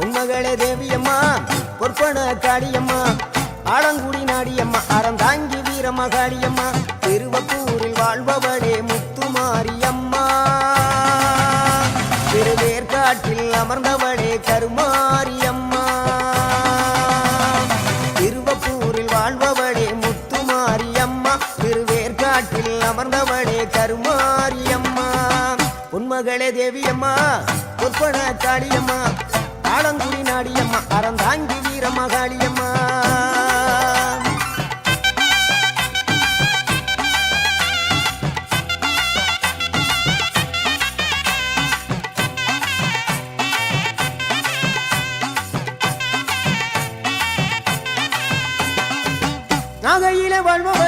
உன்மகளே தேவியம்மா பொற்பன காளியம்மா ஆலங்குடி நாடியம்மா அறந்தாங்கி வீரம்மா காளியம்மா திருவப்பூரில் வாழ்பவளே முத்துமாரியம்மா திருவேற்காட்டில் அமர்ந்தவளே கருமாரியம்மா திருவப்பூரில் வாழ்பவளே முத்துமாரியம்மா திருவேற்காட்டில் அமர்ந்தவளே கருமாரியம்மா உன்மகளே தேவியம்மா பொற்பன காளியம்மா ஆலங்குடி நாடியம்மா அறந்தாங்கி வீரம்மா காளியம்மா நாகையிலே வாழ்பவளே